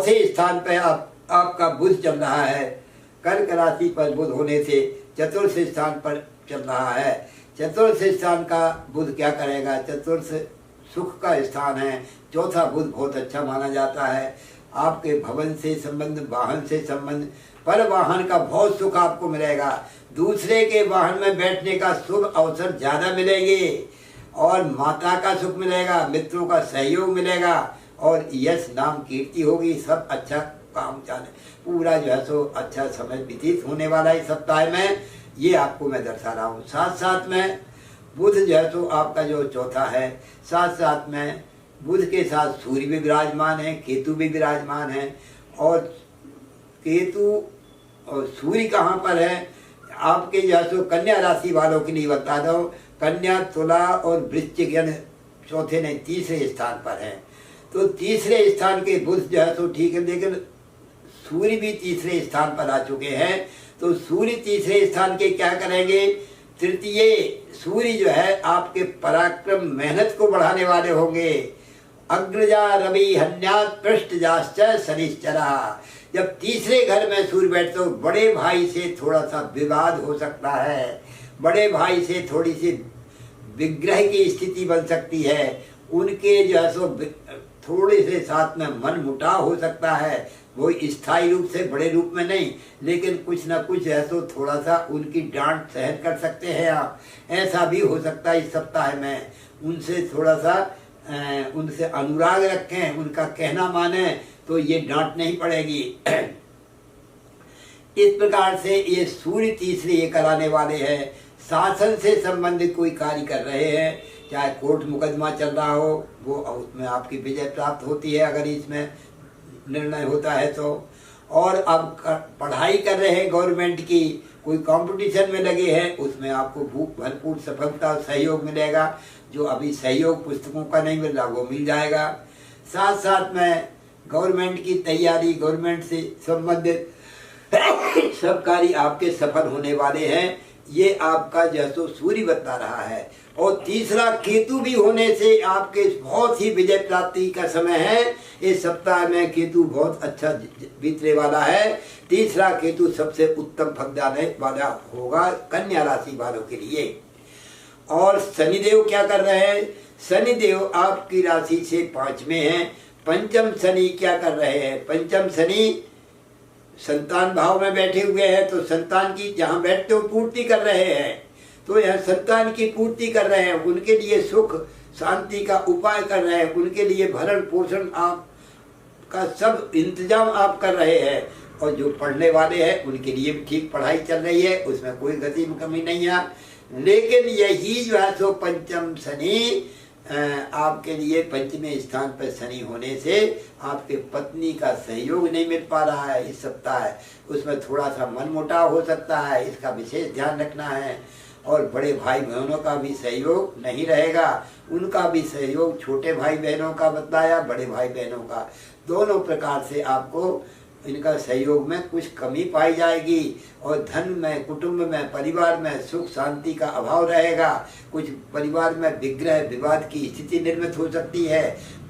चौथे स्थान पर आपका बुध चल रहा है। कर्क राशि पर बुध होने से चतुर्थ स्थान पर चल रहा है। चतुर्थ स्थान का बुध क्या करेगा? चतुर्थ सुख का स्थान है। चौथा बुध बहुत अच्छा माना जाता है। आपके भवन से संबंध, वाहन से संबंध, पर वाहन का बहुत सुख आपको मिलेगा। दूसरे के वाहन में बैठने का शुभ अवसर ज्यादा मिलेंगे और माता का सुख मिलेगा, मित्रों का सहयोग मिलेगा और यश नाम कीर्ति होगी। सब अच्छा काम चाहे पूरा जो है सो अच्छा समय व्यतीत होने वाला है सप्ताह में, ये आपको मैं दर्शा रहा हूँ। साथ साथ में बुध जो है तो आपका जो चौथा है, साथ साथ में बुध के साथ सूर्य भी विराजमान है, केतु भी विराजमान है। और केतु और सूर्य कहाँ पर है? आपके जो है सो कन्या राशि वालों के लिए बता दो, कन्या, तुला और वृश्चिक यानी चौथे नहीं तीसरे स्थान पर है। तो तीसरे स्थान के बुध जो है तो ठीक है, लेकिन सूर्य भी तीसरे स्थान पर आ चुके हैं। तो सूर्य तीसरे स्थान के क्या करेंगे? तृतीय सूर्य जो है आपके पराक्रम, मेहनत को बढ़ाने वाले होंगे। अग्रजा रवि हन्यात पृष्ठजाश्च शनिश्चरा। जब तीसरे घर में सूर्य बैठते हो, बड़े भाई से थोड़ा सा विवाद हो सकता है, बड़े भाई से थोड़ी सी विग्रह की स्थिति बन सकती है, उनके जो है सो थोड़े से साथ में मन मुटाव हो सकता है। वो स्थायी रूप से, बड़े रूप में नहीं, लेकिन कुछ ना कुछ है तो थोड़ा सा उनकी डांट सहन कर सकते हैं आप। ऐसा भी हो सकता है इस सप्ताह में। उनसे थोड़ा सा उनसे अनुराग रखें, उनका कहना माने तो ये डांट नहीं पड़ेगी। इस प्रकार से ये सूर्य तीसरे ये कराने वाले हैं। शासन से संबंधित कोई कार्य कर रहे हैं, चाहे कोर्ट मुकदमा चल रहा हो, वो उसमें आपकी विजय प्राप्त होती है अगर इसमें निर्णय होता है तो। और अब पढ़ाई कर रहे हैं गवर्नमेंट की, कोई कंपटीशन में लगे हैं, उसमें आपको भरपूर सफलता और सहयोग मिलेगा। जो अभी सहयोग पुस्तकों का नहीं मिल रहा वो मिल जाएगा। साथ साथ में गवर्नमेंट की तैयारी, गवर्नमेंट से संबंधित सब कार्य आपके सफल होने वाले हैं। ये आपका जैसो सूर्य बता रहा है। और तीसरा केतु भी होने से आपके बहुत ही विजय प्राप्ति का समय है। इस सप्ताह में केतु बहुत अच्छा बीतने वाला है। तीसरा केतु सबसे उत्तम फल देने वाला होगा कन्या राशि वालों के लिए। और शनिदेव क्या कर रहे हैं? शनिदेव आपकी राशि से 5 में है। पंचम शनि क्या कर रहे हैं? पंचम शनि संतान भाव में बैठे हुए हैं, तो संतान की जहाँ बैठते हो पूर्ति कर रहे हैं। तो यह संतान की पूर्ति कर रहे हैं, उनके लिए सुख शांति का उपाय कर रहे हैं, उनके लिए भरण पोषण आप का सब इंतजाम आप कर रहे हैं। और जो पढ़ने वाले हैं उनके लिए भी ठीक पढ़ाई चल रही है, उसमें कोई गति में कमी नहीं है। लेकिन यही जो है सो पंचम शनि आपके लिए पंचमे स्थान पर शनि होने से आपके पत्नी का सहयोग नहीं मिल पा रहा है इस सप्ताह। उसमें थोड़ा सा मनमुटाव हो सकता है, इसका विशेष ध्यान रखना है। और बड़े भाई बहनों का भी सहयोग नहीं रहेगा, उनका भी सहयोग, छोटे भाई बहनों का बताया, बड़े भाई बहनों का, दोनों प्रकार से आपको इनका सहयोग में कुछ कमी पाई जाएगी। और धन में, कुटुंब में, परिवार में सुख शांति का अभाव रहेगा। कुछ परिवार में विग्रह विवाद की स्थिति निर्मित हो सकती है,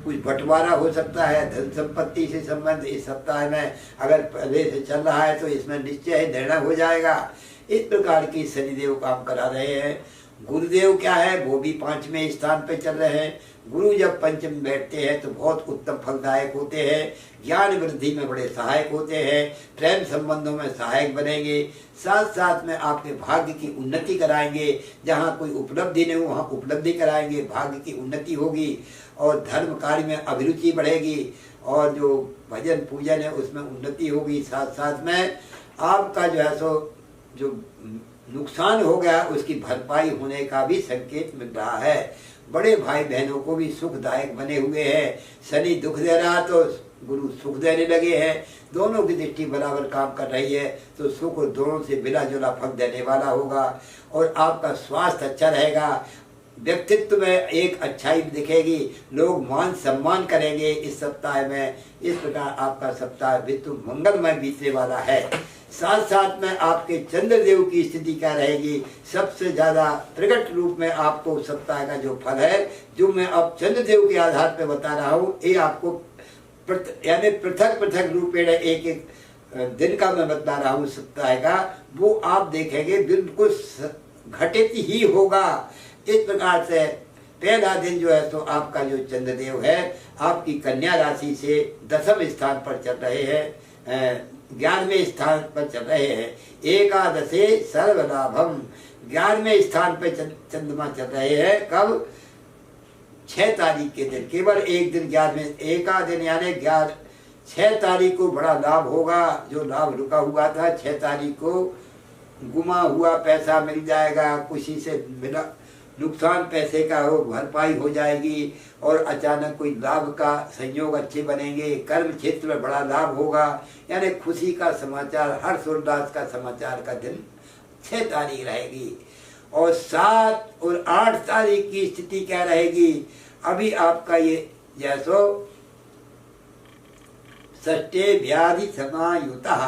कुछ बंटवारा हो सकता है। धन संपत्ति से संबंध इस सप्ताह में अगर पहले से चल रहा है तो इसमें निश्चय ही निर्णय हो जाएगा। इस प्रकार की शनिदेव काम करा रहे हैं। गुरुदेव क्या है? वो भी 5वें स्थान पर चल रहे हैं। गुरु जब पंचम बैठते हैं तो बहुत उत्तम फलदायक होते हैं, ज्ञान वृद्धि में बड़े सहायक होते हैं, प्रेम संबंधों में सहायक बनेंगे। साथ साथ में आपके भाग्य की उन्नति कराएंगे। जहाँ कोई उपलब्धि नहीं हो वहाँ उपलब्धि कराएंगे, भाग्य की उन्नति होगी और धर्म कार्य में अभिरुचि बढ़ेगी और जो भजन पूजन है उसमें उन्नति होगी। साथ साथ में आपका जो है सो जो नुकसान हो गया उसकी भरपाई होने का भी संकेत मिल रहा है। बड़े भाई बहनों को भी सुखदायक बने हुए हैं। शनि दुख दे रहा तो गुरु सुख देने लगे हैं। दोनों की दृष्टि बराबर काम कर रही है तो सुख दोनों से मिला जुला फल देने वाला होगा। और आपका स्वास्थ्य अच्छा रहेगा, व्यक्तित्व में एक अच्छाई दिखेगी, लोग मान सम्मान करेंगे इस सप्ताह में। इस प्रकार आपका सप्ताह वित्त मंगलमय बीतने वाला है। साथ साथ में आपके चंद्रदेव की स्थिति क्या रहेगी? सबसे ज्यादा प्रकट रूप में आपको सप्ताह का जो फल है, जो मैं अब चंद्रदेव के आधार पर बता रहा हूँ, ये आपको यानी पृथक पृथक रूपेण एक एक दिन का मैं बता रहा हूँ सप्ताह का, वो आप देखेंगे बिल्कुल घटित ही होगा। इस प्रकार से पहला दिन जो है तो आपका जो चंद्रदेव है आपकी कन्या राशि से 10वें स्थान पर चल रहे हैं, 11वें स्थान पर चल रहे हैं। एकादशे सर्वलाभम, 11वें स्थान पर चंद्रमा चल रहे हैं। कब? 6 तारीख के दिन, केवल एक दिन 11वें, एका दिन यानी 6 तारीख को बड़ा लाभ होगा। जो लाभ रुका हुआ था 6 तारीख को गुमा हुआ पैसा मिल जाएगा, किसी से मिला नुकसान पैसे का हो भरपाई हो जाएगी, और अचानक कोई लाभ का संयोग अच्छे बनेंगे। कर्म क्षेत्र में बड़ा लाभ होगा, यानी खुशी का समाचार, हर्ष उल्लास का समाचार का दिन 6 तारीख रहेगी। और 7 और 8 तारीख की स्थिति क्या रहेगी? अभी आपका ये जैसो षष्ठे व्याधि समायुतः,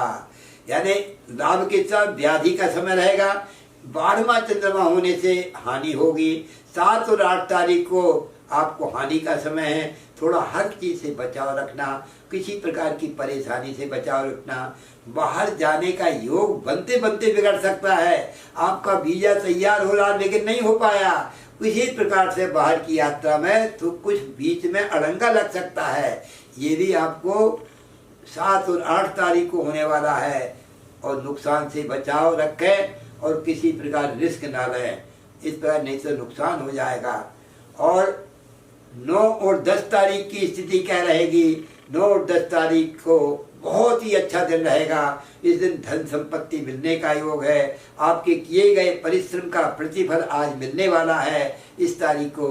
यानी लाभ के साथ व्याधि का समय रहेगा। 12वां चंद्रमा होने से हानि होगी। 7 और 8 तारीख को आपको हानि का समय है। थोड़ा हर चीज से बचाव रखना, किसी प्रकार की परेशानी से बचाव रखना। बाहर जाने का योग बनते बनते बिगड़ सकता है। आपका वीजा तैयार हो रहा लेकिन नहीं हो पाया, किसी प्रकार से बाहर की यात्रा में तो कुछ बीच में अड़ंगा लग सकता है। ये भी आपको 7 और 8 तारीख को होने वाला है। और नुकसान से बचाव रखें और किसी प्रकार रिस्क ना लें, इस प्रकार नहीं तो नुकसान हो जाएगा। और 9 और 10 तारीख की स्थिति क्या रहेगी? 9 और 10 तारीख को बहुत ही अच्छा दिन रहेगा। इस दिन धन संपत्ति मिलने का योग है। आपके किए गए परिश्रम का प्रतिफल आज मिलने वाला है इस तारीख को।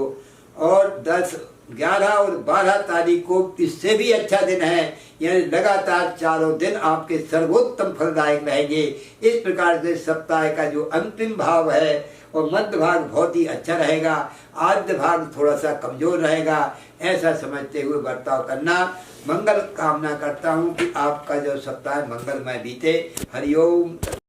और 10, 11 और 12 तारीख को इससे भी अच्छा दिन है, यानी लगातार चारों दिन आपके सर्वोत्तम फलदायक रहेंगे। इस प्रकार से सप्ताह का जो अंतिम भाव है और मध्य भाग बहुत ही अच्छा रहेगा, आद्य भाग थोड़ा सा कमजोर रहेगा। ऐसा समझते हुए बर्ताव करना। मंगल कामना करता हूँ कि आपका जो सप्ताह मंगलमय बीते। हरिओम।